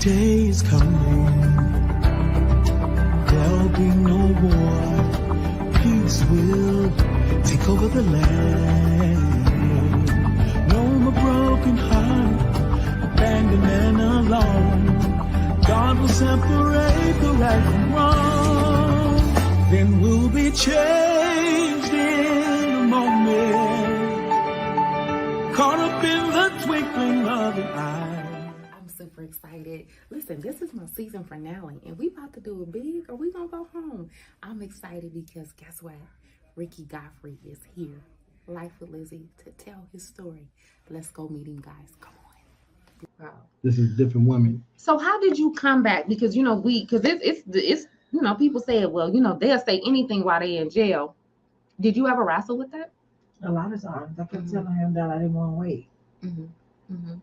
day is coming. There'll be no war. Peace will take over the land. No more broken heart, abandoned and alone. God will separate the right from wrong. Then we'll be changed in a moment, caught up in the twinkling of an eye. I'm super excited. Listen, this is my season finale, and we about to do it big, or we gonna go home. I'm excited because guess what? Ricky Godfrey is here, Life with Lizzy, to tell his story. Let's go meet him, guys. Come on. Wow. This is different women. So how did you come back? Because it's people say, well, they'll say anything while they're in jail. Did you ever wrestle with that? A lot of times I kept telling him that I didn't want to wait. Mm-hmm.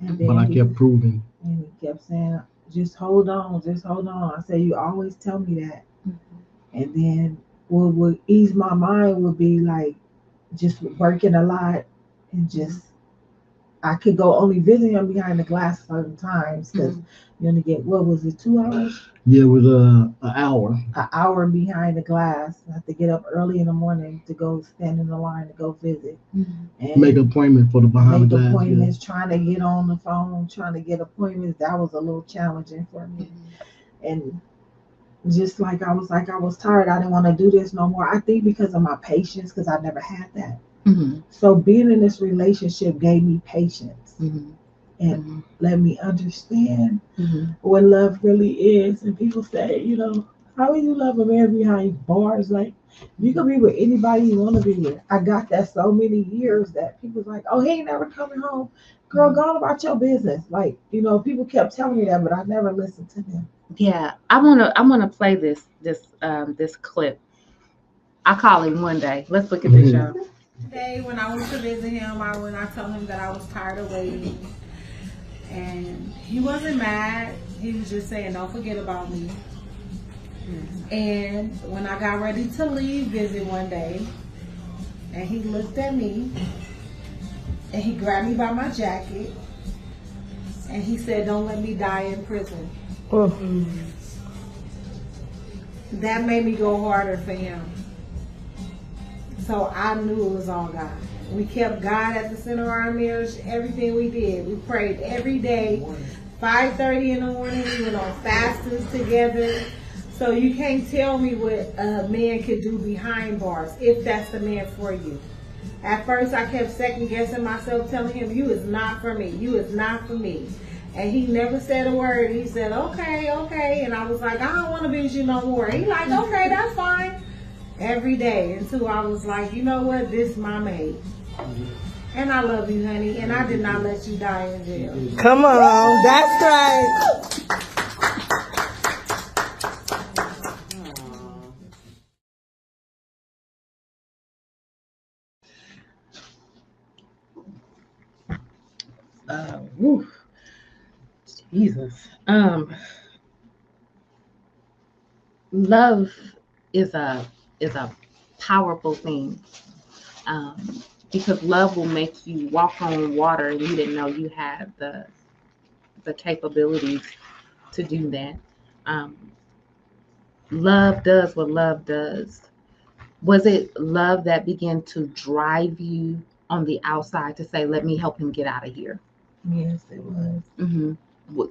And But I kept proving. And he kept saying, just hold on, just hold on. I said, you always tell me that. And then what would ease my mind would be like just working a lot and just I could go only visit him behind the glass certain times because you only get, what was it, 2 hours? Yeah, it was an hour. An hour behind the glass. I have to get up early in the morning to go stand in the line to go visit. And make an appointment for the behind the glass. Make appointments, trying to get on the phone, trying to get appointments. That was a little challenging for me. And just like I was tired. I didn't want to do this no more. I think because of my patience, because I never had that. So being in this relationship gave me patience and let me understand what love really is. And people say, how will you love a man behind bars? Like, you can be with anybody you want to be with. I got that so many years that people's like, oh, he ain't never coming home. Girl, go on about your business. Like, people kept telling me that, but I never listened to them. Yeah, I wanna play this clip. I call him one day. Let's look at this, y'all. Today, when I went to visit him, I told him that I was tired of waiting, and he wasn't mad. He was just saying, "Don't forget about me." And when I got ready to leave visit one day, and he looked at me, and he grabbed me by my jacket, and he said, "Don't let me die in prison." That made me go harder for him. So I knew it was all God. We kept God at the center of our marriage. Everything we did, we prayed every day, 5:30 in the morning. We went on fastings together. So you can't tell me what a man could do behind bars if that's the man for you. At first, I kept second guessing myself, telling him, "You is not for me. You is not for me." And he never said a word. He said, "Okay, okay." And I was like, "I don't want to be with you no more." He like, "Okay, that's fine." Every day until I was like, you know what, this is my mate. And I love you, honey, and I did not let you die in jail. Come on, that's right. Jesus. Love is a powerful thing, because love will make you walk on water and you didn't know you had the capabilities to do that. Love does what love does. Was it love that began to drive you on the outside to say, let me help him get out of here? Yes, it was.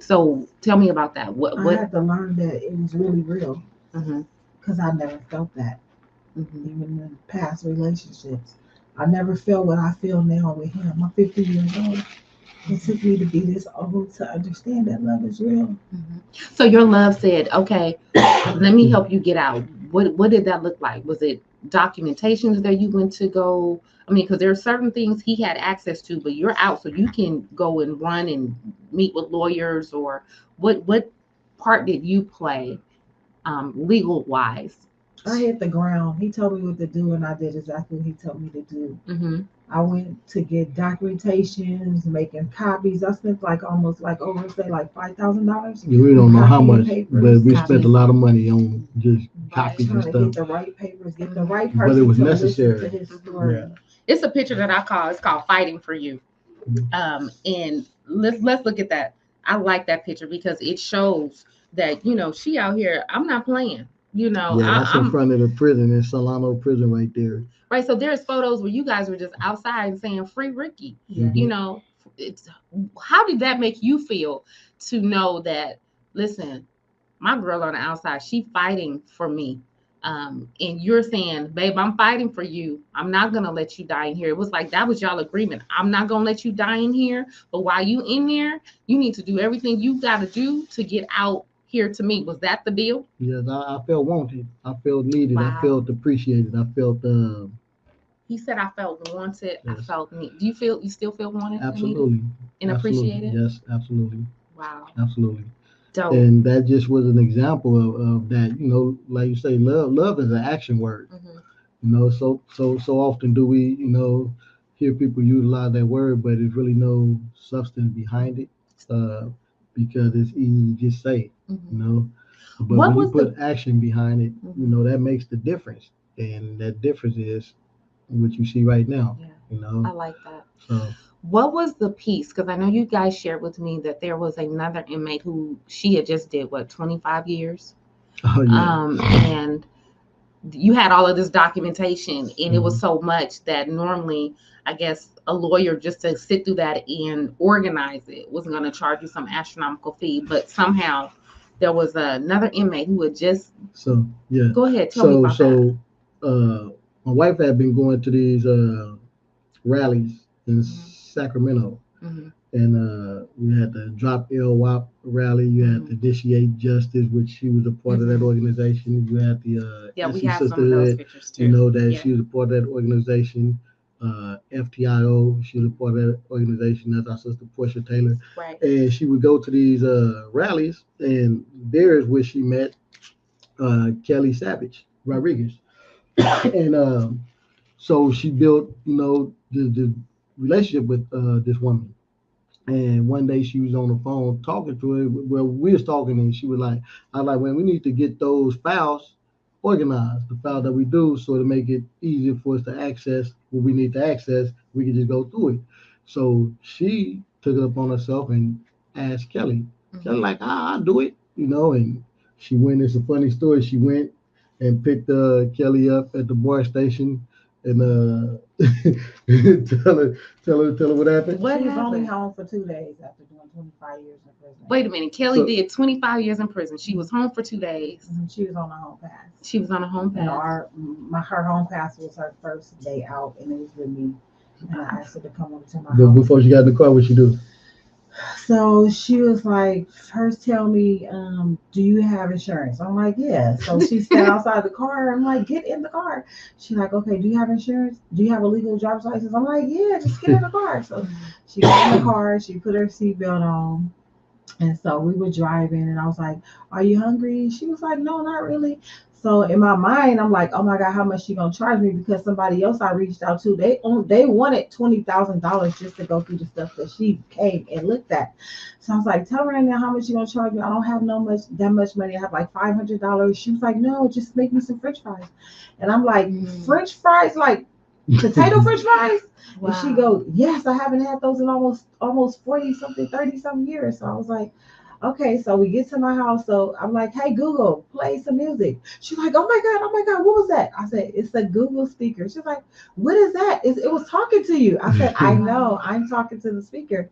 So tell me about that. What I had to learn that it was really real because I never felt that. Even in past relationships, I never felt what I feel now with him. I'm 50 years old. It took me to be this old to understand that love is real. So your love said, okay, let me help you get out. What did that look like? Was it documentations that you went to go? I mean, because there are certain things he had access to, but you're out, so you can go and run and meet with lawyers. Or what part did you play legal wise? I hit the ground. He told me what to do, and I did exactly what he told me to do. I went to get documentations, making copies. I spent almost over $5,000. We don't know how much, but we spent a lot of money on just copies and trying stuff. to get the right papers, get the right person. But it was to necessary. listen to his story. Yeah. It's a picture that it's called Fighting for You. And let's look at that. I like that picture because it shows that, she out here. I'm not playing. Yeah, that's in I'm front of the prison in Solano Prison right there. right. So there's photos where you guys were just outside saying "Free Ricky." Yeah. It's how did that make you feel to know that? Listen, my girl on the outside, she fighting for me. And you're saying, babe, I'm fighting for you. I'm not gonna let you die in here. It was like that was y'all agreement. I'm not gonna let you die in here, but while you in there, you need to do everything you gotta do to get out here to me. Was that the deal? Yes, I felt wanted. I felt needed. I Wow. felt appreciated. I felt He said I felt wanted. I yes, felt needed. Do you still feel wanted and needed absolutely, and absolutely, appreciated? yes, absolutely, Wow. absolutely. Dope. And that just was an example of that. Like you say, love is an action word. Mhm. So often do we hear people utilize that word, but there's really no substance behind it, uh, because it's easy to just say it, you Mhm. know. But What when you was the put action behind it, Mhm. that makes the difference, and that difference is what you see right now. Yeah, You know, I like that. so What was the piece? Because I know you guys shared with me that there was another inmate who she had just did 25 years, oh yeah. and you had all of this documentation, and it was Mhm. so much that normally, I guess, a lawyer just to sit through that and organize it was going to charge you some astronomical fee, but somehow there was another inmate who had just. So yeah. Go ahead, tell me So about that. so my wife had been going to these rallies in Sacramento, Hmm. and we had the Drop LWAP rally. You had the Initiate Justice, which she was a part of that organization. You had the Yeah, we SE have some of those Sisterhood, pictures too. that Yeah. she was a part of that organization. FTIO, she was a part of that organization. That's our sister Portia Taylor, Right. and she would go to these rallies, and there is where she met Kelly Savage Rodriguez, and so she built, the relationship with this woman. And one day she was on the phone talking to her. Well, we was talking, and she was like, "I was like, man, we need to get those files organized, the file that we do, so to make it easier for us to access what we need to access. We can just go through it." So she took it upon herself and asked Kelly. Kelly like, I'll do it, and she went. It's a funny story. She went and picked Kelly up at the bar station, and tell her what happened. What She was only happened? home for 2 days after doing 25 years in prison. Wait a minute. Kelly So- did 25 years in prison. She was home for 2 days. She was on a home pass. She was on a home And pass. her home pass was her first day out, and it was with me. And I asked her to come over to my But house. before she got in the car, what she do? So she was like, first tell me, do you have insurance? I'm like, yeah. So she sat outside the car. I'm like, get in the car. She's like, okay, do you have insurance? Do you have a legal driver's license? I'm like, yeah, just get in the car. So she got in the car. She put her seatbelt on. And so we were driving, and I was like, "Are you hungry?" She was like, "No, not really." So in my mind, I'm like, "Oh my God, how much she gonna charge me?" Because somebody else I reached out to, they wanted $20,000 just to go through the stuff that she came and looked at. So I was like, "Tell her right now how much you gonna charge me. I don't have that much money. I have like $500." She was like, "No, just make me some French fries." And I'm like, "French fries, like potato French fries?" Wow. And she goes, "Yes, I haven't had those in almost 40 something, 30 something years." So I was like, okay. So we get to my house. So I'm like, "Hey Google, play some music." She's like, oh my God, what was that?" I said, "It's a Google speaker." She's like, "What is that?" It was talking to you. I said, "I know, I'm talking to the speaker."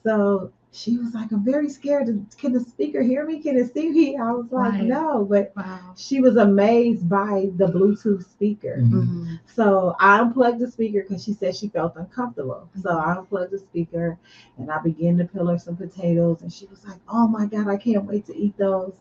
So she was like, "I'm very scared. Can the speaker hear me? Can it see me?" I was like, Right. "No," but Wow. she was amazed by the Bluetooth speaker. Mhm. So I unplugged the speaker because she said she felt uncomfortable. So I unplugged the speaker, and I began to peel her some potatoes. And she was like, "Oh my God, I can't wait to eat those."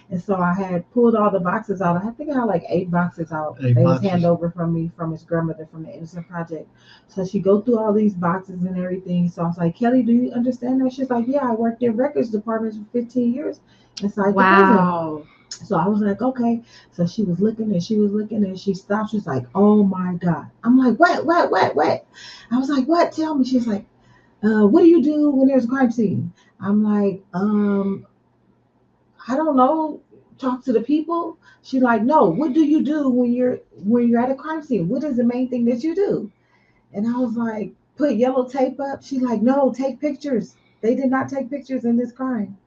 And so I had pulled all the boxes out. I think I had like 8 boxes out. Eight They was boxes. hand over from me from his grandmother from the Innocent Project. So she go through all these boxes and everything. So I was like, "Kelly, do you understand that?" She's like, "Yeah, I worked in records departments for 15 years inside the prison." Wow. So I was like, "Okay." So she was looking and she was looking and she stopped. She's like, "Oh my God." I'm like, what?" I was like, "What? Tell me." She's like, "What do you do when there's a crime scene?" I'm like, "I don't know. Talk to the people." She's like, "No. What do you do when you're at a crime scene? What is the main thing that you do?" And I was like, "Put yellow tape up." She's like, "No, take pictures." They did not take pictures in this crime.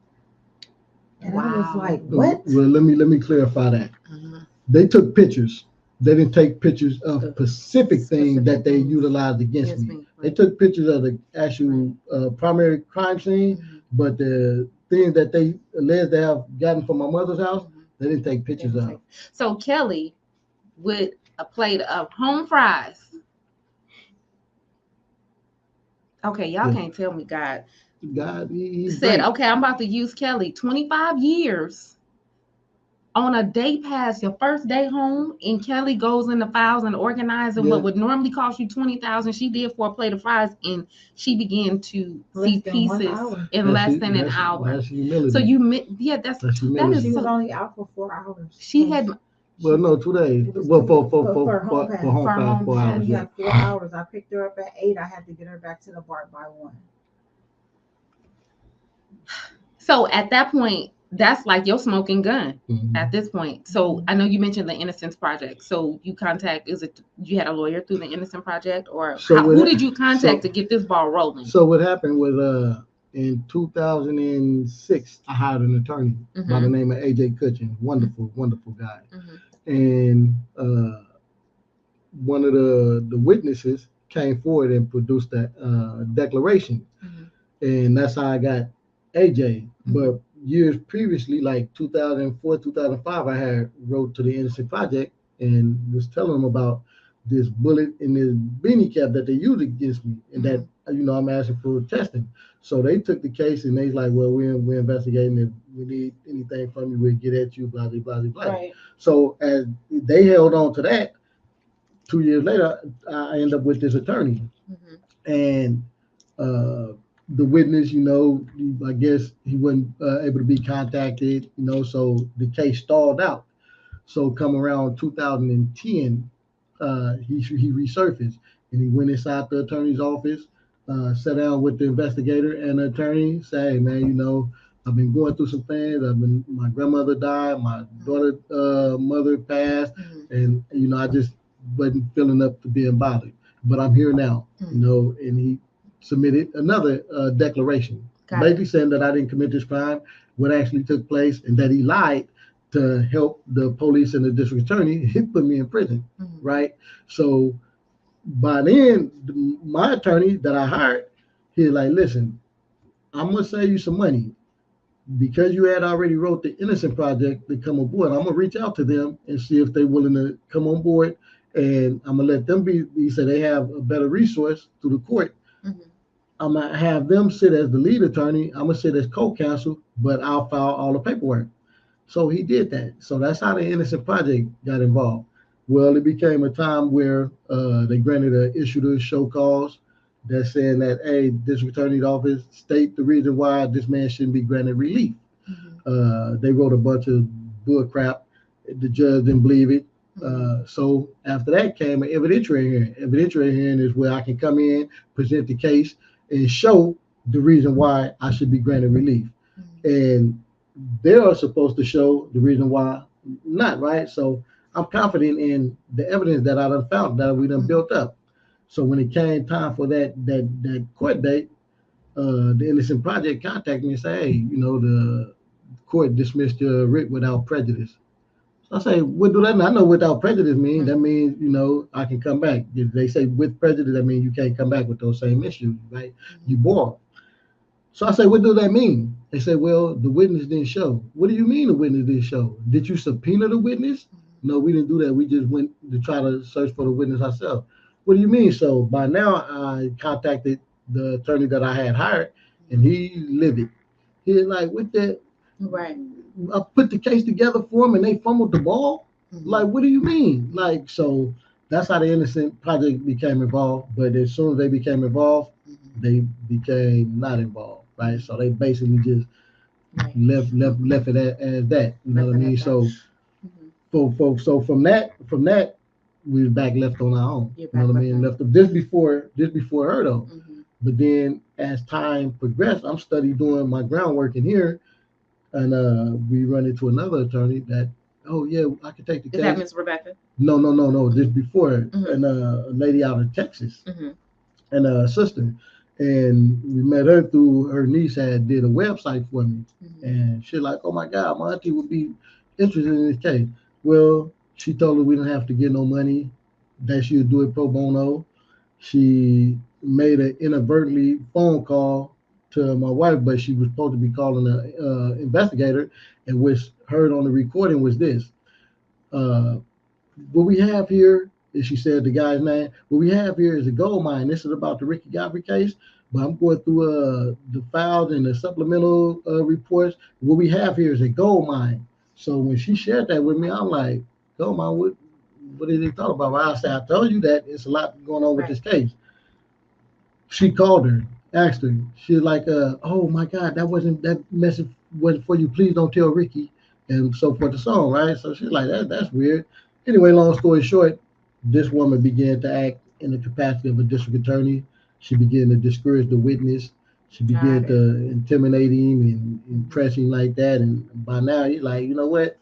And I was Wow. like, what? Well, let me clarify that. Mhm. They took pictures. They didn't take pictures of Of specific things specific that they things utilized against against me. me. They Right. took pictures of the actual primary crime scene, Mhm. but the things that they alleged to have gotten from my mother's house, Mhm. they didn't take pictures Didn't of. take- So Kelly, with a plate of home fries. Okay, y'all Yeah. can't tell me God God, he's said, great. okay, I'm about to use Kelly 25 years on a day pass, your first day home, and Kelly goes in the files and organizing Yeah. what would normally cost you 20,000. She did for a plate of fries, and she began to Less see than 1 pieces hour. in less than an hour. That's humility. So yeah, That's that humility. is She was so. only out for 4 hours. She had Well, no, 2 days. It was Well, 2 for home pass. for home For pass, home 4 pass. hours. She Yeah. had 4 hours. I picked her up at 8. I had to get her back to the bar by 1. so at that point, that's like your smoking gun. Mhm. At this point, so I know you mentioned the Innocence Project. So you you had a lawyer through the Innocence Project, or So who did you contact to get this ball rolling? So what happened was in 2006, I hired an attorney by the name of AJ Cutchin. Wonderful, wonderful guy. And one of the witnesses came forward and produced that declaration. And that's how I got AJ. But years previously, like 2004, 2005, I had wrote to the Innocent Project and was telling them about this bullet in this beanie cap that they used against me, and that I'm asking for testing. So they took the case and they like, well, we're investigating. If we need anything from you, we'll get at you. Blah blah blah blah. Right. So as they held on to that, 2 years later, I end up with this attorney, and the witness, I guess he wasn't able to be contacted, so the case stalled out. So come around 2010, he resurfaced and he went inside the attorney's office, sat down with the investigator and the attorney, say, hey man, I've been going through some things. My grandmother died, my daughter mother passed, and I just wasn't feeling up to being bothered. But I'm here now, and he submitted another declaration, basically saying that I didn't commit this crime, what actually took place, and that he lied to help the police and the district attorney. He put me in prison, right? So by then, my attorney that I hired, he's like, listen, I'm gonna save you some money because you had already wrote the Innocent Project to come aboard. I'm gonna reach out to them and see if they're willing to come on board, and I'm gonna let them be. He said they have a better resource through the court. I'm gonna have them sit as the lead attorney. I'm gonna sit as co-counsel, but I'll file all the paperwork. So he did that. So that's how the Innocent Project got involved. Well, it became a time where they granted an issue to show cause that's saying that, hey, district attorney's office state the reason why this man shouldn't be granted relief. They wrote a bunch of bull crap. The judge didn't believe it. So after that came an evidentiary hearing. Evidentiary hearing is where I can come in, present the case, and show the reason why I should be granted relief. And they are supposed to show the reason why not, right? So I'm confident in the evidence that I done found, that we done built up. So when it came time for that court date, the Innocent Project contacted me and said, hey, the court dismissed your writ without prejudice. So I say, what do that mean? I know without prejudice means. That means, I can come back. If they say with prejudice, that means you can't come back with those same issues, right? You borrow. So I say, what does that mean? They say, well, the witness didn't show. What do you mean the witness didn't show? Did you subpoena the witness? No, we didn't do that. We just went to try to search for the witness ourselves. What do you mean? So by now, I contacted the attorney that I had hired, and he livid. He's like, what the? Right. I put the case together for him, and they fumbled the ball. Like, what do you mean? Like, so that's how the Innocent Project became involved. But as soon as they became involved, they became not involved, right? So they basically just left it as that. You know what I mean? So so from that we was back left on our own. You know what I mean? Left just before her though. But then as time progressed, I'm studying doing my groundwork in here, and we run into another attorney that, oh yeah, I could take the case. Is that Miss Rebecca? No. Just before, and a lady out of Texas, and a sister, And we met her through her niece had did a website for me, Mhm. and she like, oh my God, my auntie would be interested in this case. Well, she told her we didn't have to get no money, that she would do it pro bono. She made an inadvertently phone call to my wife, but she was supposed to be calling an investigator, and which heard on the recording was this. Uh, what we have here is, she said the guy's name, what we have here is a gold mine. This is about the Ricky Godfrey case, but I'm going through the files and the supplemental reports. What we have here is a gold mine. So when she shared that with me, I'm like, gold mine, what did he talk about? Well, I said, I told you that it's a lot going on with Right. this case. She called her, asked her. She's like, oh my God, that message wasn't for you. Please don't tell Ricky, and so forth and so on, right? So she's like, that's weird. Anyway, long story short, this woman began to act in the capacity of a district attorney. She began to discourage the witness. She began Got to it. intimidate him and impress him like that. And by now, he's like, you know what?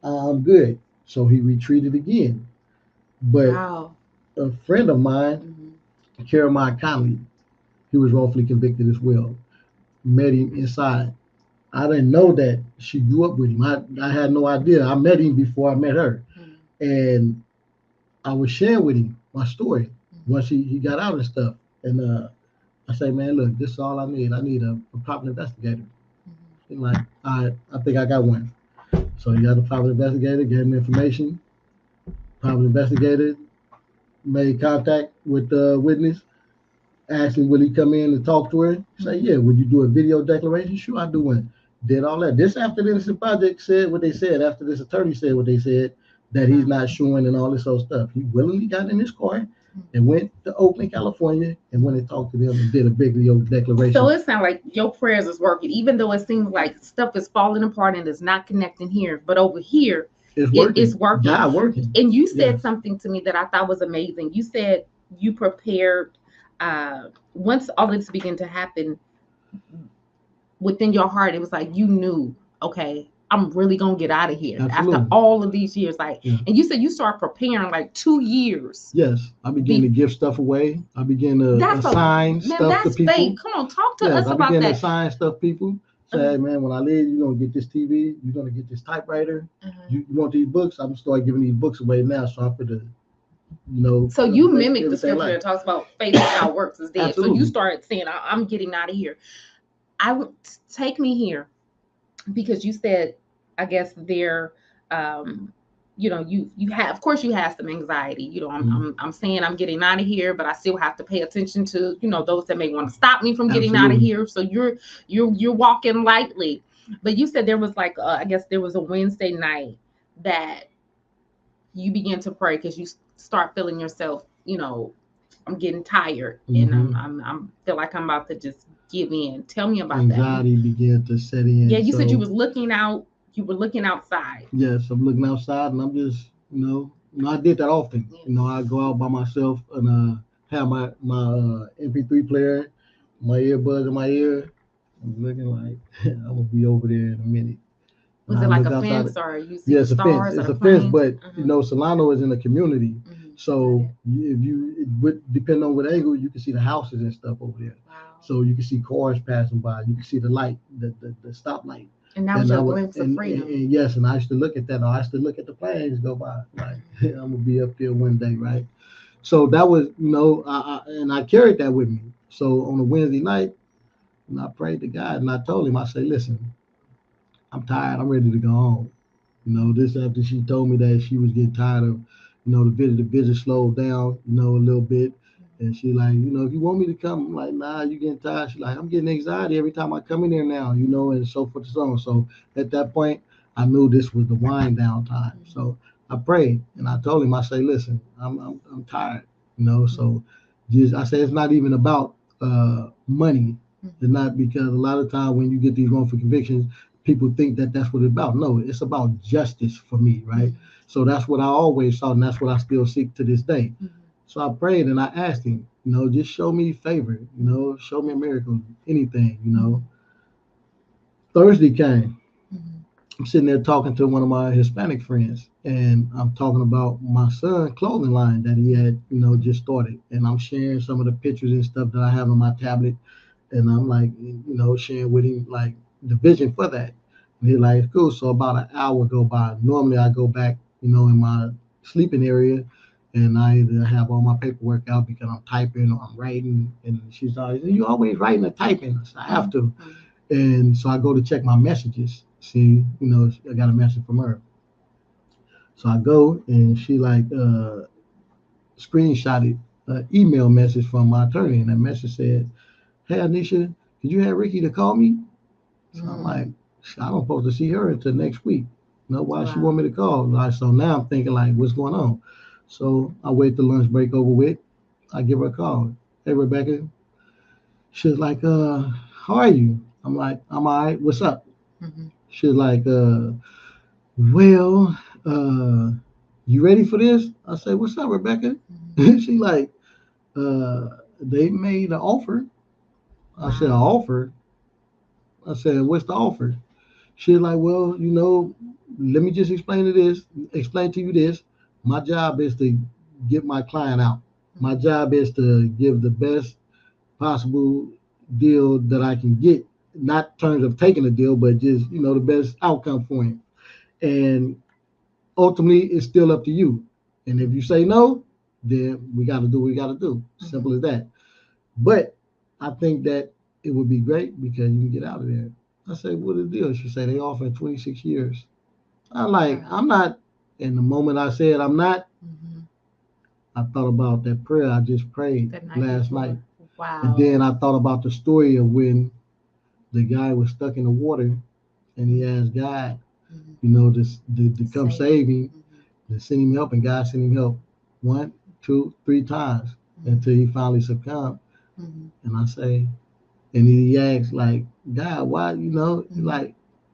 I'm good. So he retreated again. But Wow. a friend of mine, Mhm. Jeremiah Conley, he was wrongfully convicted as well. Met him inside. I didn't know that she grew up with him. I had no idea. I met him before I met her. Mhm. And I was sharing with him my story Mhm. once he got out and stuff. And I say, man, look, this is all I need. I need a private investigator. Mhm. He's like, I think I got one. So he got a private investigator, gave him information. Private investigator made contact with the witness, asked him, would he come in and talk to her? Say, yeah. Would you do a video declaration? Sure, I do one. Did all that. This after the Innocent Project said what they said, after this attorney said what they said, that he's not showing and all this other stuff. He willingly got in his car and went to Oakland, California, and went and talked to them and did a video So declaration. it sounds like your prayers is working, even though it seems like stuff is falling apart and it's not connecting here, but over here It's it is working. working. God working. And you said Yes. something to me that I thought was amazing. You said you prepared once all this began to happen within your heart, it was like you knew, okay, I'm really gonna get out of here after Absolutely. all of these years. Like, Yeah. and you said you started preparing like 2 years. Yes. I began to give stuff away. I began to That's assign man, stuff to that's people. faith. Come on, talk to Yes, us I about began to that. assign stuff people. Say, hey, man, when I leave, you're gonna get this TV, you're gonna get this typewriter. You want these books? I'm gonna start giving these books away now. So I put So you make mimic the everything scripture like. that talks about faith without works is dead. So you Absolutely. started saying, I'm getting out of here. I would take me here because you said, I guess there, um, you have, of course, you have some anxiety. I'm saying I'm getting out of here, but I still have to pay attention to, those that may want to stop me from getting out of Absolutely. here. So you're walking lightly. But you said there was like, I guess there was a Wednesday night that you begin to pray because you start feeling yourself, I'm getting tired and I'm feel like I'm about to just give in. Tell me about that. Anxiety began to set in. Yeah, you said you So was looking out. You were looking outside. yes, I'm looking outside and I'm just, I did that often. I go out by myself and have my MP3 player, my earbuds in my ear. I'm looking like I'm gonna be over there in a minute. Was I it like look a outside. fence or you see the Yes, a fence. stars or It's the a fence, planes? but Solano is in a community, so if depending on what angle, you can see the houses and stuff over there. Wow. So you can see cars passing by. You can see the light, the stoplight. And that was I your would, glimpse of freedom. and yes, and I used to look at that. Or I used to look at the planes go by. Like I'm gonna be up there one day, right? So that was, and I carried that with me. So on a Wednesday night, and I prayed to God, and I told him, I said, listen, I'm tired. I'm ready to go home. This after she told me that she was getting tired of, the visit slowed down, a little bit. And she like, if you want me to come, I'm like, nah, you getting tired. She like, I'm getting anxiety every time I come in there now, and so forth and so on. So at that point, I knew this was the wind down time. So I prayed and I told him, I say, listen, I'm tired, so just, I say, it's not even about money. It's not, because a lot of time when you get these wrongful convictions, people think that that's what it's about. No, it's about justice for me, right? So that's what I always saw, and that's what I still seek to this day. So I prayed and I asked him, just show me favor, show me a miracle, anything. Thursday came. I'm sitting there talking to one of my Hispanic friends, and I'm talking about my son clothing line that he had, just started, and I'm sharing some of the pictures and stuff that I have on my tablet, and I'm like, sharing with him like the vision for that. And he's like, cool. So about an hour go by. Normally I go back, in my sleeping area, and I either have all my paperwork out because I'm typing or I'm writing. And she's always, you always writing or typing. So I have to. And so I go to check my messages. See, I got a message from her. So I go and she like screenshotted an email message from my attorney, and that message said, "Hey Anisha, did you have Ricky to call me?" So I'm like, I don't supposed to see her until next week. Why she want me to call? Like, so now I'm thinking like, what's going on? So I wait the lunch break over with. I give her a call. Hey Rebecca. She's like, how are you? I'm like, I'm all right. What's up? She's like, well, you ready for this? I say, what's up, Rebecca? She like, they made an offer. I said, an offer? I said, what's the offer? She's like, well, let me just explain to you this. My job is to get my client out. My job is to give the best possible deal that I can get, not in terms of taking a deal, but just, the best outcome for him. And ultimately, it's still up to you. And if you say no, then we got to do what we got to do. Simple as that. But I think that it would be great because you can get out of there. I say, what is the deal? She said, they offer 26 years. I'm like, I'm not. And the moment I said I'm not, I thought about that prayer I just prayed last night. Wow. And then I thought about the story of when the guy was stuck in the water and he asked God, to come save him, to send him help, and God sent him help 1, 2, 3 times until he finally succumbed. And I say, and he asked like, God, why, like,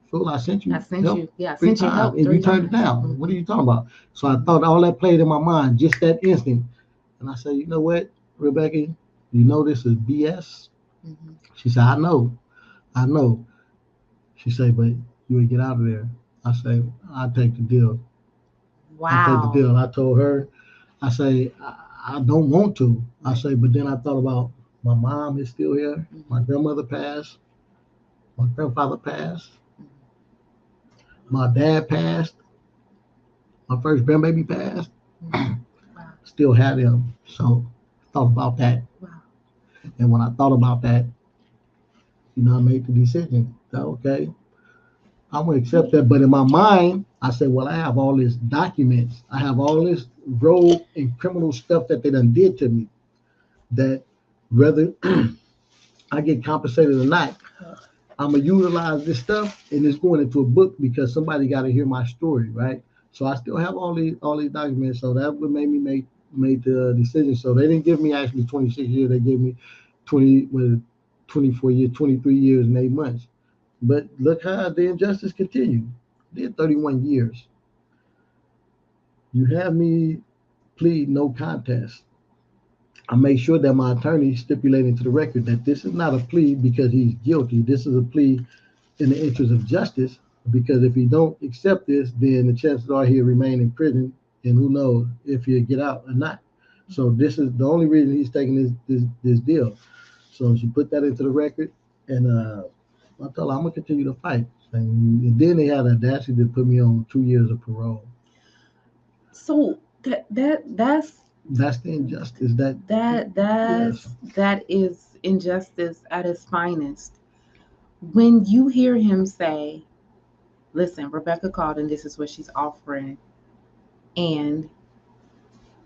fool, I sent you help Yeah, 3 times and you turned it down. What are you talking about? So I thought all that played in my mind just that instant. And I said, you know what, Rebecca, this is BS. She said, I know. She said, but you would get out of there. I say, I take the deal. Wow. I take the deal. I told her, I say, I don't want to. I say, but then I thought about my mom is still here. My grandmother passed. My grandfather passed. My dad passed. My first grandbaby passed. Wow. Still had him. So I thought about that. Wow. And when I thought about that, I made the decision. Okay, I'm gonna accept that. But in my mind, I said, well, I have all these documents. I have all this rogue and criminal stuff that they done did to me. That whether I get compensated or not, I'm gonna utilize this stuff and it's going into a book because somebody got to hear my story, right? So I still have all these documents. So that would make me make the decision. So they didn't give me actually 26 years. They gave me 24 years, 23 years and 8 months. But look how the injustice continued. Did 31 years. You have me plead no contest. I make sure that my attorney stipulated to the record that this is not a plea because he's guilty. This is a plea in the interest of justice, because if he don't accept this, then the chances are he'll remain in prison, and who knows if he'll get out or not. So this is the only reason he's taking this deal. So she put that into the record, and I told her I'm gonna continue to fight. And then they had the audacity to put me on 2 years of parole. So that's the injustice. That is injustice at its finest. When you hear him say, listen, Rebecca called and this is what she's offering, and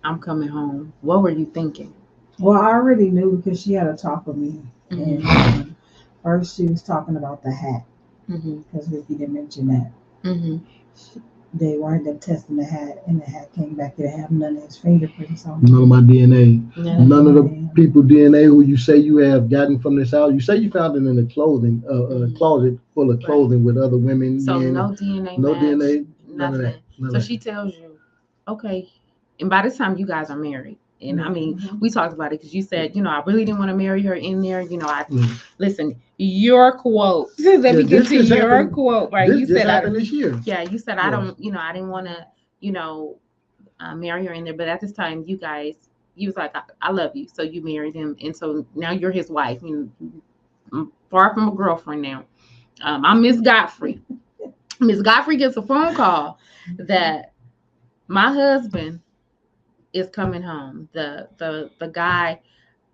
I'm coming home, what were you thinking? Well, I already knew because she had a talk with me. And first she was talking about the hat, because Ricky didn't mention that. They wound up testing the hat, and the hat came back. They didn't have none of his fingerprints on it. None of my DNA. None of the people DNA who you say you have gotten from this house. You say you found it in a clothing closet full of clothing with other women. So no DNA. No match, DNA. Nothing. So she tells you, okay. And by this time you guys are married. And I mean, Mhm. we talked about it because you said, I really didn't want to marry her in there. Mm. Listen, your quote. Let Yeah, me get this to just your happened. quote, right? This You just said, happened this year. you said, I Yeah. don't, I didn't want to, marry her in there. But at this time, you guys, you was like, I love you. So you married him. And so now you're his wife. I'm far from a girlfriend now. I'm Miss Godfrey. Miss Godfrey gets a phone call that my husband is coming home. The guy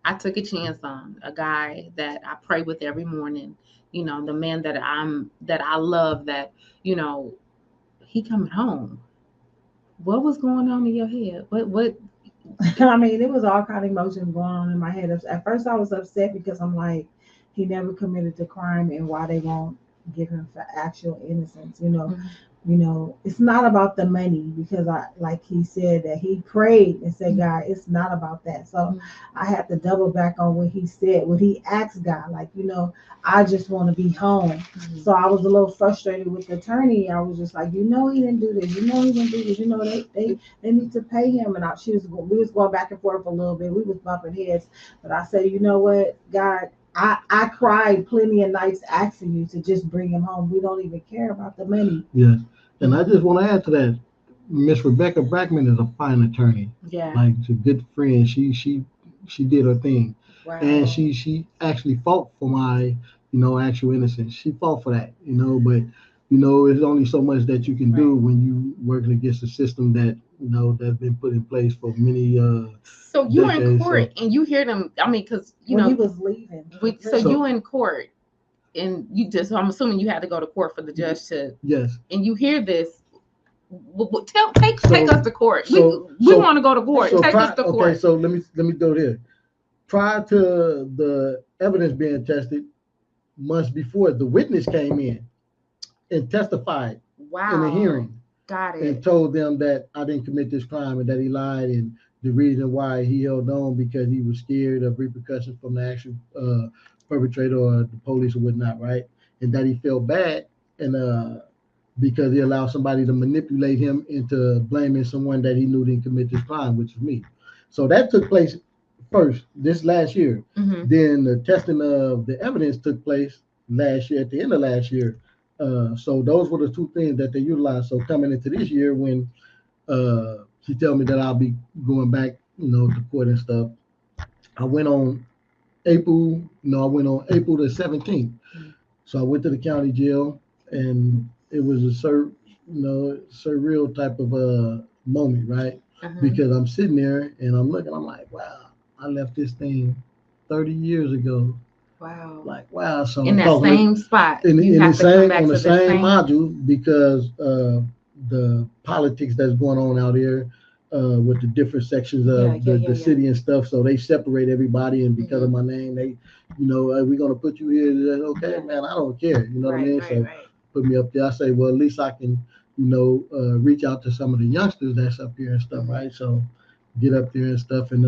I took a chance on, a guy that I pray with every morning, the man that I love, that, he coming home. What was going on in your head? What I mean, it was all kind of emotions going on in my head. At first, I was upset because I'm like, he never committed the crime, and why they won't give him for actual innocence. Mhm. It's not about the money, because like he said, that he prayed and said, Mhm. God, it's not about that. So Mhm. I had to double back on what he said, what he asked God, like, I just want to be home. So I was a little frustrated with the attorney. I was just like, he didn't do this. He didn't do this. They need to pay him. And we was going back and forth a little bit. We was bumping heads. But I said, you know what, God, I cried plenty of nights asking you to just bring him home. We don't even care about the money. Yes. And I just want to add to that, Miss Rebecca Brackman is a fine attorney. Yeah. Like, she's a good friend. She did her thing. Wow. And she actually fought for my, actual innocence. She fought for that, but there's only so much that you can do when you working against a system that, that's been put in place for many So you were in decades. court and you hear them. I mean, because When he was leaving. so you in court and I'm assuming you had to go to court for the judge to. Yes. And you hear this. Take us to court. We So- want to go to court. So Take us to court. Okay, so let me go here. Prior to the evidence being tested, months before, the witness came in and testified Wow. in a hearing Got it. and told them that I didn't commit this crime and that he lied, and the reason why he held on because he was scared of repercussions from the actual perpetrator or the police or whatnot, right? And that he felt bad and because he allowed somebody to manipulate him into blaming someone that he knew didn't commit this crime, which is me. So that took place first this last year. Mhm. Then the testing of the evidence took place last year, at the end of last year. So those were the two things that they utilized. So coming into this year, when he told me that I'll be going back, to court and stuff, I went on April the 17th. So I went to the county jail, and it was a surreal type of moment, right? Uh-huh. Because I'm sitting there and I'm looking, I'm like, wow, I left this thing 30 years ago. Wow. Like, wow. So in that same spot. in You the have to come same back on to the same module, because the politics that's going on out here with the different sections of the city and stuff. So they separate everybody, and because of my name, they, we're gonna put you here. Okay, man, I don't care. You know what I mean? So put me up there. I say, well, at least I can, reach out to some of the youngsters that's up here and stuff, right? So get up there and stuff, and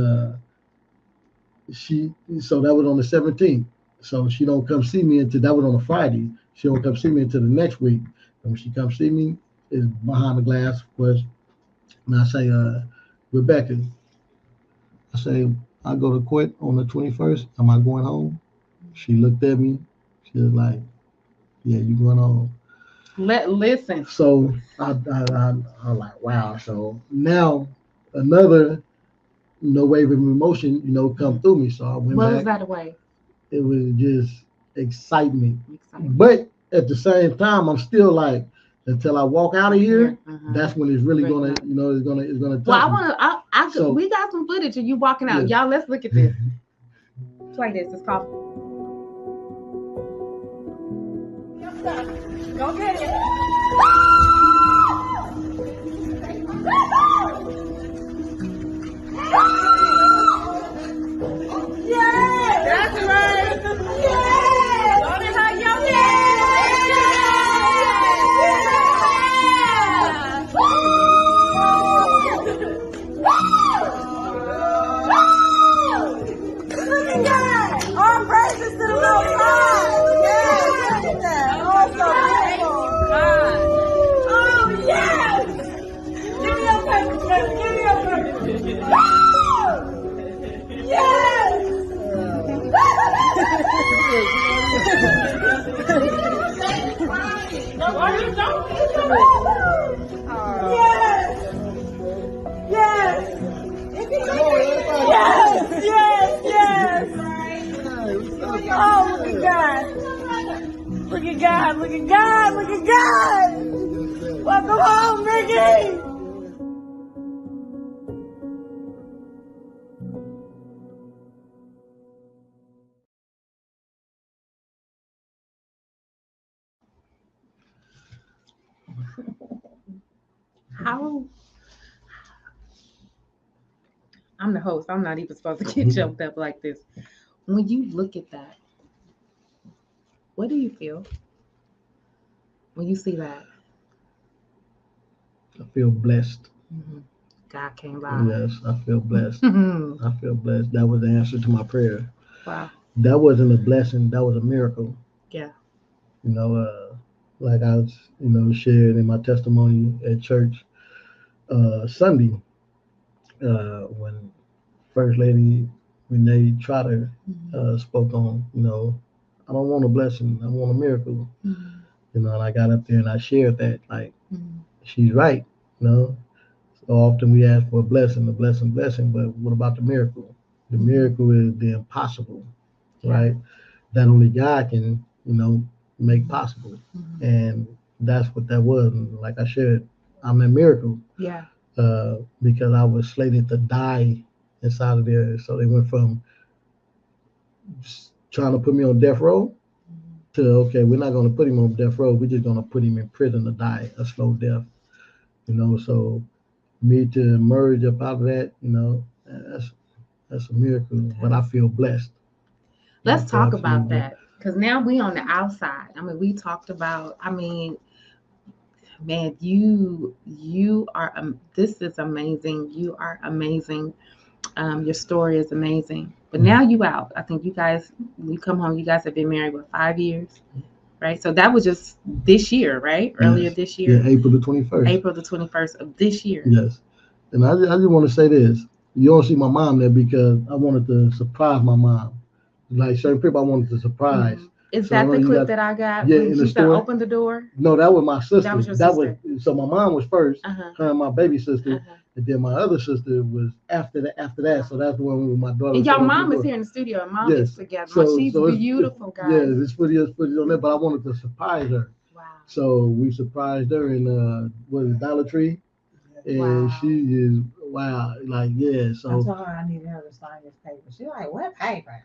so that was on the 17th. So she don't come see me until, that was on a Friday. She don't come see me until the next week. And when she comes see me, is behind the glass was, and I say, Rebecca, I say, I go to court on the 21st. Am I going home? She looked at me. She was like, yeah, you going home. Listen. So I'm like, wow. So now another, wave of emotion, come through me. So I went What back. was that away? It was just excitement. But at the same time, I'm still like, until I walk out of here, that's when it's really gonna, it's gonna touch me. So, we got some footage of you walking out. Y'all, let's look at this. Play this. It's called. Go get it. Yeah, that's right. Yeah, don't it hurt your Look at that. All praises to the Most High. Yeah, look at that. Oh, so beautiful. Yes. Yes. Oh, look at God. Look at God. Look at God. Look at God. Welcome home, Ricky. How I'm the host. I'm not even supposed to get jumped up like this. When you look at that, what do you feel when you see that? I feel blessed. Mm-hmm. God came by. Yes, I feel blessed. Mhm. I feel blessed. That was the answer to my prayer. Wow. That wasn't a blessing. That was a miracle. Yeah. You know, like I was, shared in my testimony at church Sunday when First Lady Renee Trotter spoke on, I don't want a blessing. I want a miracle. Mm-hmm. And I got up there and I shared that, like, Mm-hmm. she's right. So often we ask for a blessing, but what about the miracle? The miracle is the impossible, right? That only God can, make possible. Mm-hmm. And that's what that was. And like I shared, I'm a miracle. Yeah. Because I was slated to die inside of there. So they went from trying to put me on death row to, okay, we're not going to put him on death row. We're just going to put him in prison to die a slow death. So me to emerge up out of that, that's a miracle. Okay. But I feel blessed. Let's talk about that, because now we on the outside. I mean, we talked about, man, you are, this is amazing. You are amazing. Your story is amazing. But now you out. I think you come home, you guys have been married for 5 years, right? So that was just this year, right? Earlier this year. Yeah, April the 21st. April the 21st of this year. Yes. And I just want to say this. You don't see my mom there because I wanted to surprise my mom. Like certain people I wanted to surprise. Mm-hmm. Is that the clip that I got? Yeah, when in she the said, store. open the door? No, that was my sister. That was your sister. So my mom was first, her and my baby sister. And then my other sister was after that. So that's the one with my daughter. And y'all mom is here in the studio. And mom is together. She's beautiful, guys. Yeah, it's footage on there, but I wanted to surprise her. Wow. So we surprised her in Dollar Tree. And she is like, yeah. So I told her I needed her to sign this paper. She's like, what paper?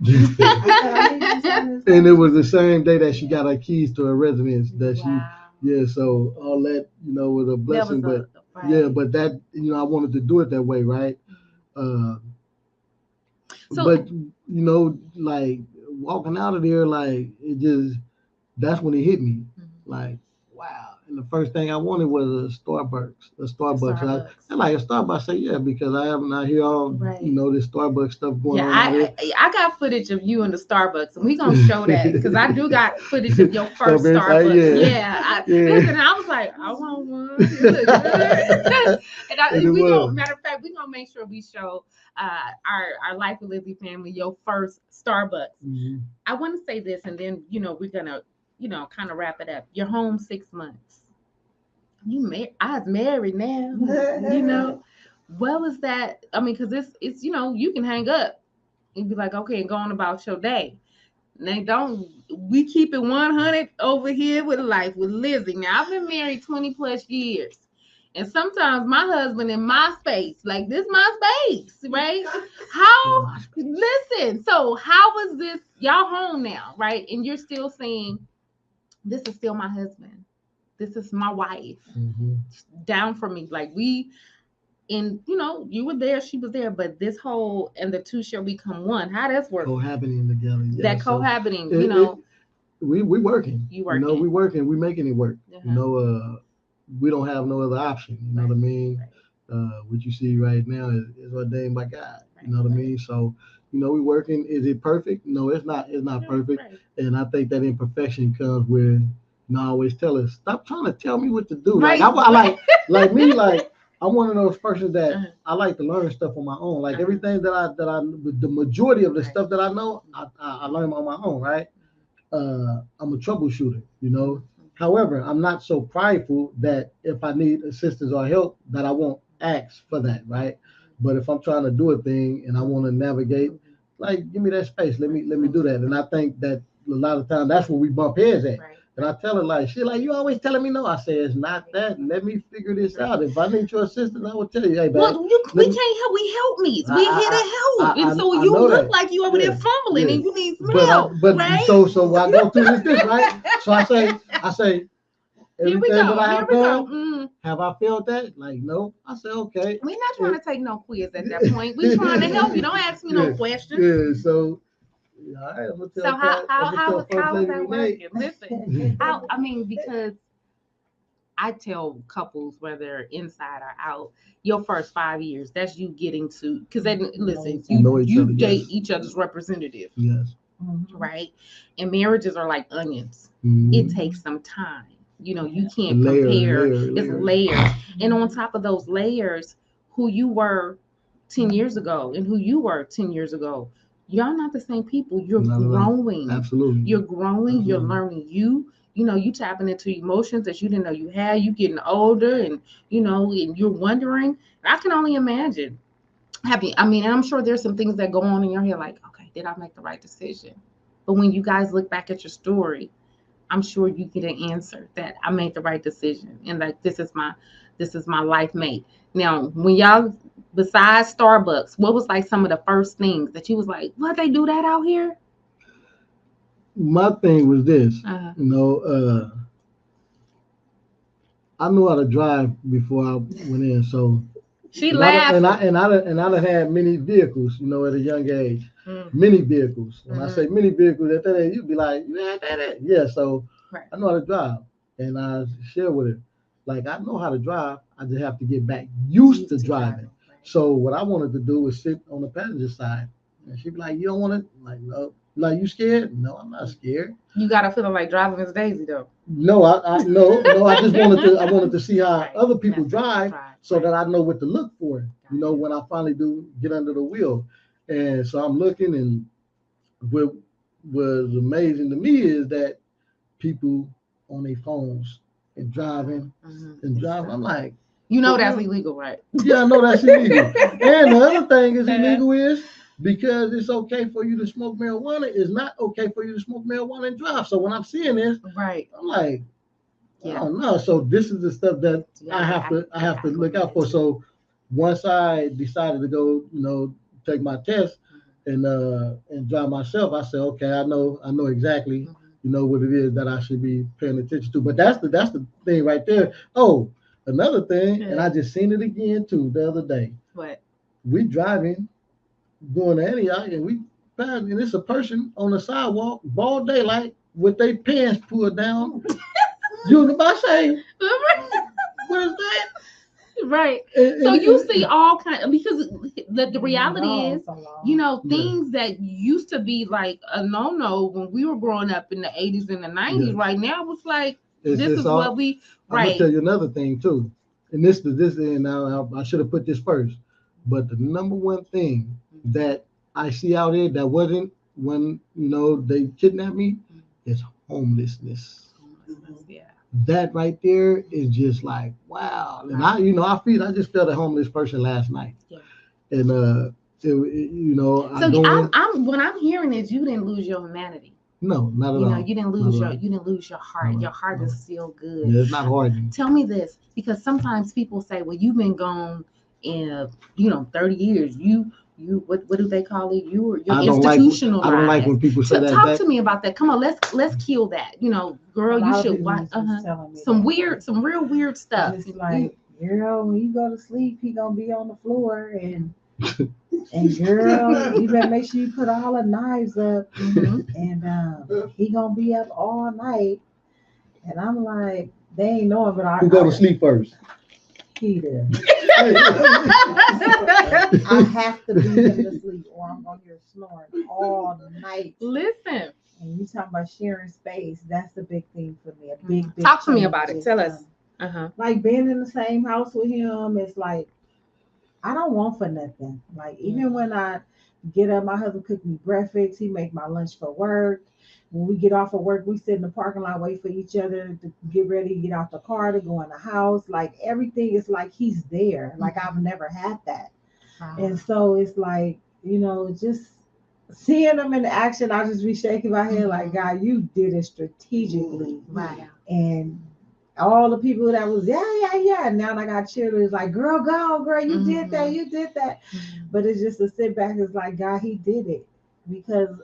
And it was the same day that she got her keys to her residence. So all that, was a blessing. But that, I wanted to do it that way, right? But like walking out of there, like that's when it hit me, like, wow. And the first thing I wanted was a Starbucks. I like a Starbucks. I say, yeah, because I am not here all, this Starbucks stuff going on. I got footage of you in the Starbucks, and we're going to show that, because I do got footage of your first Starbucks. Listen, I was like, I want one. You look good. And matter of fact, we're going to make sure we show our Life with Lizzy family your first Starbucks. Mm-hmm. I want to say this, and then, we're going to, kind of wrap it up. You're home 6 months. I was married now, What was that? I mean, because it's you can hang up and be like, okay, and go on about your day. We keep it 100 over here with Life with Lizzy. Now, I've been married 20 plus years. And sometimes my husband in my space, like, this my space, right? Listen, so how was this? Y'all home now, right? And you're still saying, this is still my husband. This is my wife. Mm-hmm. Down for me. Like, you were there, she was there, but this whole, and the two shall become one. How that's working? Cohabiting together. Yeah. That cohabiting, we working. You working. We working. We making it work. We don't have no other option. You know what I mean? Right. What you see right now is ordained by God. Right. You know what I mean? So, we working. Is it perfect? No, it's not. It's not perfect. Right. And I think that imperfection comes with, I always tell us, stop trying to tell me what to do. Right. Like I'm one of those persons that I like to learn stuff on my own. Like everything the majority of the stuff that I know, I learn on my own. Right. I'm a troubleshooter. However, I'm not so prideful that if I need assistance or help, that I won't ask for that, right? But if I'm trying to do a thing and I want to navigate, like give me that space, let me do that. And I think that a lot of times that's where we bump heads at. Right. And I tell her like, she like, you always telling me no. I say it's not that. Let me figure this out. If I need your assistance, I will tell you, hey, babe. Well, we can't help. We help me. We here to help, and so I you know look that. like you over there Yeah, fumbling, yeah. and you need some But help, right? so I go through this, right? So I say Here we everything go. that I Here have we go. done, have I felt that? Like no. I say okay. We're not trying to take no quiz at that point. We're trying to help you. Don't ask me no questions. Yeah. So all right, I'm gonna So tell how is Lady that Renee. working? Listen, I mean, because I tell couples whether inside or out, your first 5 years, that's you getting to, because then listen, Know you each you other, date yes. each other's representative, Yes. right? And marriages are like onions. Mhm. It takes some time. You know, you can't Layer, compare. layer, It's layer. layers, and on top of those layers, who you were 10 years ago and who you were 10 years ago, y'all not the same people. You're Not at all. growing. Absolutely. You're growing. You're Absolutely. learning. You know, you tapping into emotions that you didn't know you had. You getting older, and you know, and you're wondering. I can only imagine. I mean, and I'm sure there's some things that go on in your head, like, okay, did I make the right decision? But when you guys look back at your story, I'm sure you get an answer that I made the right decision, and like this is my life mate. Now, when y'all, besides Starbucks, what was like some of the first things that you was like, what, they do that out here? My thing was this, Uh-huh. I knew how to drive before I went in, so She and I laughed. and I done had many vehicles, at a young age. Mm. Many vehicles. When I Mhm. say many vehicles, at that age, you'd be like, you had that? Yeah, so Right. I know how to drive. And I share with her, like, I know how to drive. I just have to get back used to driving. Right. So what I wanted to do was sit on the passenger side. And she'd be like, you don't want to? Like, no. Like, you scared? No, I'm not scared. You got a feeling like driving Miss Daisy though. No, no. I just wanted to see how Right. other people That's drive, right. so that I know what to look for. Got it. When I finally do get under the wheel, and so I'm looking, and what was amazing to me is that people on their phones and driving and driving. I'm like, you know that's illegal, right? yeah, I know that's illegal. And the other thing is illegal is because it's okay for you to smoke marijuana, it's not okay for you to smoke marijuana and drive. So when I'm seeing this, Right. I'm like, Yeah. I don't know. So this is the stuff that Yeah, I have to look out for. So once I decided to go, take my test and drive myself, I said, okay, I know exactly, what it is that I should be paying attention to. But that's the thing right there. Oh, another thing, and I just seen it again too the other day. What? We driving, going to Antioch, and we pass, and it's a person on the sidewalk, broad daylight, with their pants pulled down. You know what I'm saying? What is that? Right. So you see all kind of, because the reality is, things that used to be like a no when we were growing up in the 80s and the 90s. Yes. Right now, it's like It's this is all, what we. Right. I'm gonna tell you another thing too, and this and now I should have put this first, but the number one thing that I see out there that wasn't when they kidnapped me is homelessness. Yeah. That right there is just like wow. And I just felt a homeless person last night. Yeah. And So what I'm hearing is you didn't lose your humanity. No, not at all. You didn't lose your heart. Your heart is still good. Yeah, it's not hard. Tell me this, because sometimes people say, well, you've been gone in 30 years. You what do they call it? You're institutionalized. I don't like when people say that. Talk to me about that. Come on, let's kill that. Girl, you should watch some real weird stuff. It's like, girl, when you go to sleep, he gonna be on the floor, and girl, you better make sure you put all the knives up, and he gonna be up all night. And I'm like, they ain't knowing, but who go to sleep first? He did. I have to be him to sleep, or I'm gonna hear snoring all night. Listen. And you talking about sharing space? That's the big thing for me. A big talk to me about it. Tell us. Like being in the same house with him, it's like I don't want for nothing. Like even when I get up, my husband cook me breakfast. He make my lunch for work. when we get off of work, we sit in the parking lot, wait for each other to get ready to get out the car to go in the house. Like everything is like he's there. Like I've never had that. And so it's like, just seeing them in action, I just be shaking my head like, God, you did it strategically. Right. And all the people that was, yeah. And now I got cheerleaders like, girl, go, girl, you did that, you did that. But it's just a sit back. It's like, God, he did it. Because,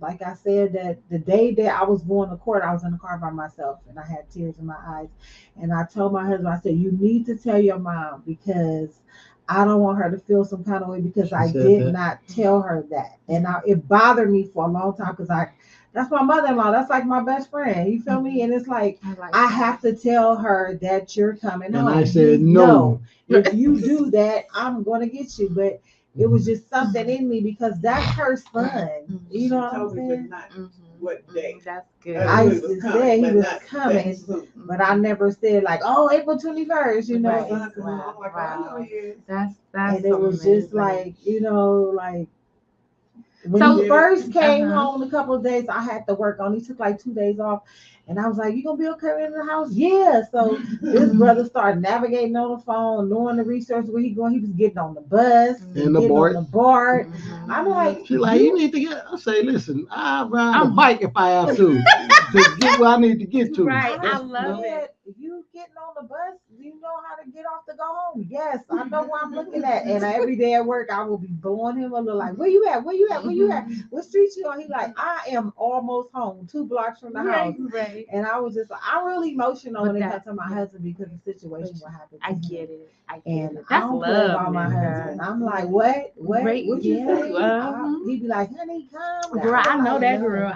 like I said, that the day that I was going to court, I was in the car by myself and I had tears in my eyes. And I told my husband, I said, you need to tell your mom because I don't want her to feel some kind of way because I did not tell her that. And it bothered me for a long time because that's my mother-in-law. That's like my best friend. You feel me? And it's like, I have to tell her that you're coming home. And I said, no. If you do that, I'm going to get you. But it was just something in me because that's her son. You know what I'm saying? What day? That's good. I used to say he was coming, but I never said like, oh, April 21st, you know. Wow. That's and it was amazing. just like, like when he first came home a couple of days, I had to work on. He took like 2 days off. And I was like, you gonna be okay in the house? Yeah. So this brother started navigating on the phone, knowing the research where he going. He was getting on the bus, and the BART. I'm like, she's like, you need to get. I say, listen, I'll ride a bike if I have to get where I need to get to. Right. I love it. You getting on the bus? You know how to get off to go home? Yes, I know what I'm looking at. And every day at work, I will be blowing him a little like, where you at? Where you at? Where you at? What street you on? He like, I am almost home, 2 blocks from the house. Right. And I was just like, I'm really emotional when it comes to my husband because the situation what happened. I get it. And That's I don't play love, about my man. husband. I'm like, what? Great, What you yeah, say? He'd be like, honey, come. Girl, I know that No. girl.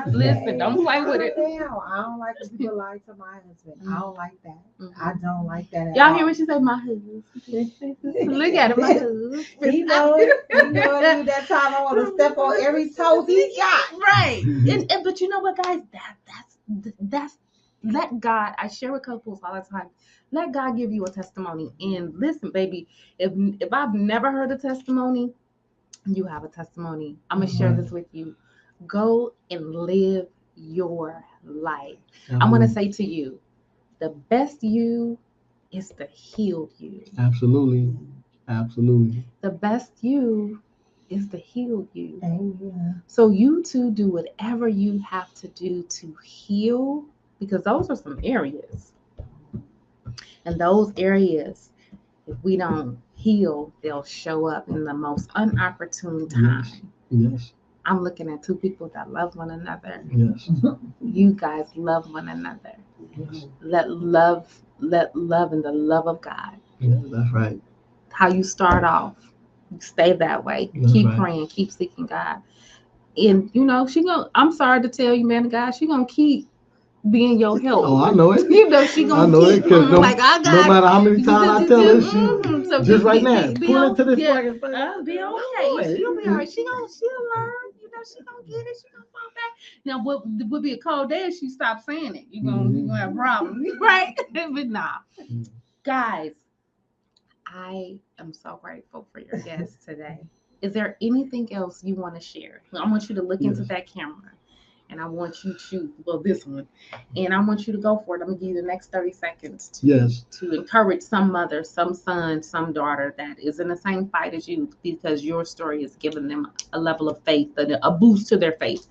Listen, don't play with it. I don't like when people lie to my husband. I don't like that. I don't like that at Y'all all. hear what she said? My husband. Look at him, my husband. He know it. He know it. That time I want to step on every toe he got. Right. And but you know what, guys? That's let God. I share with couples all the time. Let God give you a testimony. And listen, baby, if I've never heard a testimony, you have a testimony. I'm gonna share this with you. Go and live your life. I'm gonna say to you, the best you is the healed you. Absolutely. The best you is the healed you. Amen. So you two do whatever you have to do to heal, because those are some areas. And those areas, if we don't heal, they'll show up in the most unopportune time. Yes. I'm looking at 2 people that love one another. Yes. You guys love one another. Yes. Let love and the love of God. Yeah, that's right. How you start off, stay that way. That's keep right. praying, keep seeking God. And I'm sorry to tell you, man of God, she gonna keep being your help. Oh, I know it. She gonna I know keep it because no matter how many times I tell her, she just right now, pull into this fucking thing. Be okay. She'll be all right. She'll learn. She gonna get it. She gonna fall back. Now, what would be a cold day if she stopped saying it? You're gonna have problems, right? But nah, guys, I am so grateful for your guests today. Is there anything else you want to share? I want you to look into that camera. And I want you to, this one, and I want you to go for it. I'm going to give you the next 30 seconds to encourage some mother, some son, some daughter that is in the same fight as you, because your story has given them a level of faith, a boost to their faith.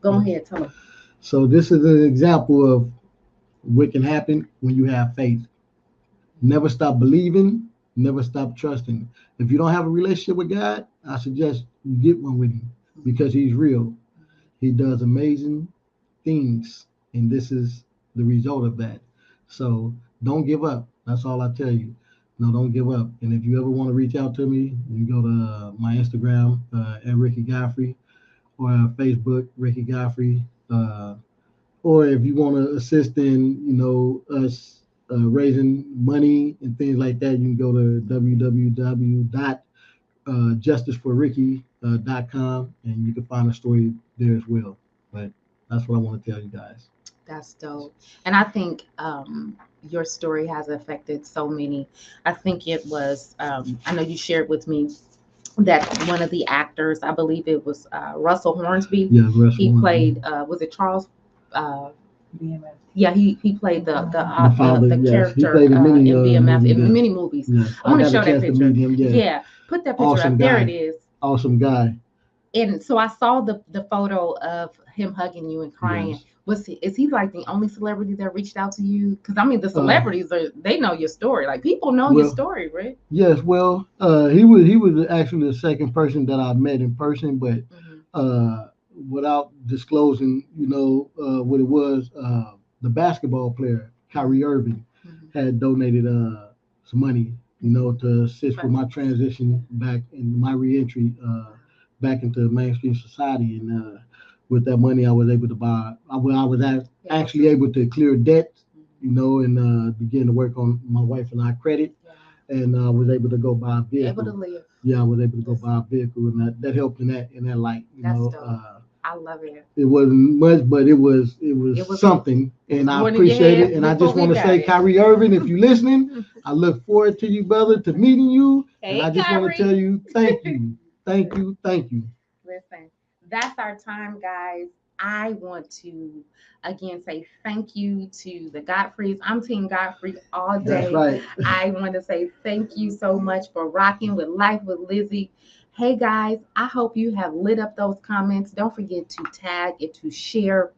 Go ahead, tell them. So this is an example of what can happen when you have faith. Never stop believing, never stop trusting. If you don't have a relationship with God, I suggest you get one with him because he's real. He does amazing things, and this is the result of that. So don't give up. That's all I tell you. No, don't give up. And if you ever want to reach out to me, you go to my Instagram at Ricky Godfrey, or Facebook Ricky Godfrey. Or if you want to assist in, us raising money and things like that, you can go to www.justiceforricky.com, and you can find a story there as well. But that's what I want to tell you guys. That's dope. And I think your story has affected so many. I think it was, I know you shared with me that one of the actors, I believe it was Russell Hornsby. Yeah, Russell He Hornsby. played. Was it Charles? BMF. Yeah, he played the father, the yes. character He played in many BMF movies, in yes. many movies. Yes. I want to got show a that chance to picture. meet him. Yes. Yeah, put that picture Awesome up. guy. There it is. Awesome guy. And so I saw the photo of him hugging you and crying. Yes. Is he like the only celebrity that reached out to you? Because I mean, the celebrities they know your story. Like people know your story, right? Yes. Well, he was actually the second person that I met in person, but without disclosing, what it was, the basketball player Kyrie Irving had donated some money, to assist with my transition back in my reentry back into mainstream society, and with that money, I was able to buy. I was actually able to clear debt, and begin to work on my wife and I credit, and I was able to go buy a vehicle. Able to live. Yeah, I was able to go buy a vehicle, and that helped in that light. That's dope. I love it. It wasn't much, but it was something, and I appreciate it. And I just want to say, Kyrie Irving, if you're listening, I look forward to you, brother, to meeting you. Hey, and I just want to tell you, thank you, thank you, thank you. Listen, that's our time, guys. I want to again say thank you to the Godfreys. I'm Team Godfrey all day. That's right. I want to say thank you so much for rocking with Life with Lizzy. Hey guys, I hope you have lit up those comments. Don't forget to tag and to share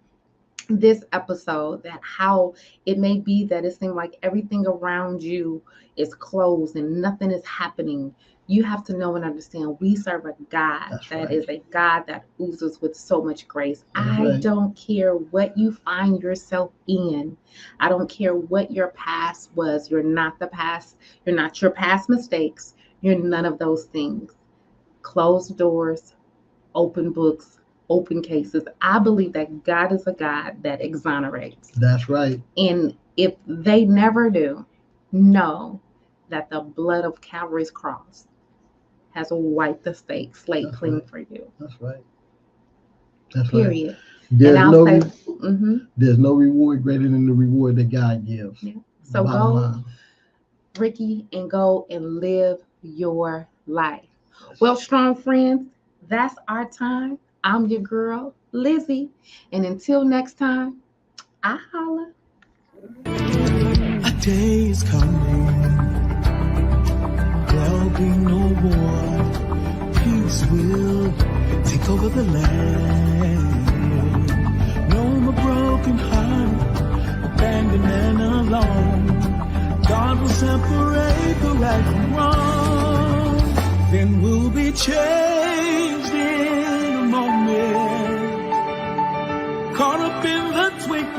this episode, that how it may be that it seems like everything around you is closed and nothing is happening. You have to know and understand we serve a God that is a God that oozes with so much grace. I don't care what you find yourself in. I don't care what your past was. You're not the past. You're not your past mistakes. You're none of those things. Closed doors, open books, open cases. I believe that God is a God that exonerates. That's right. And if they never do, know that the blood of Calvary's cross has wiped the slate clean for you. That's right. That's Period. Right. There's no reward greater than the reward that God gives. Yeah. So go, Ricky, and go and live your life. Well, strong friends, that's our time. I'm your girl, Lizzy. And until next time, I holla. A day is coming. There'll be no war. Peace will take over the land. No more broken heart, abandoned and alone. God will separate the right from wrong. Then we'll be changed.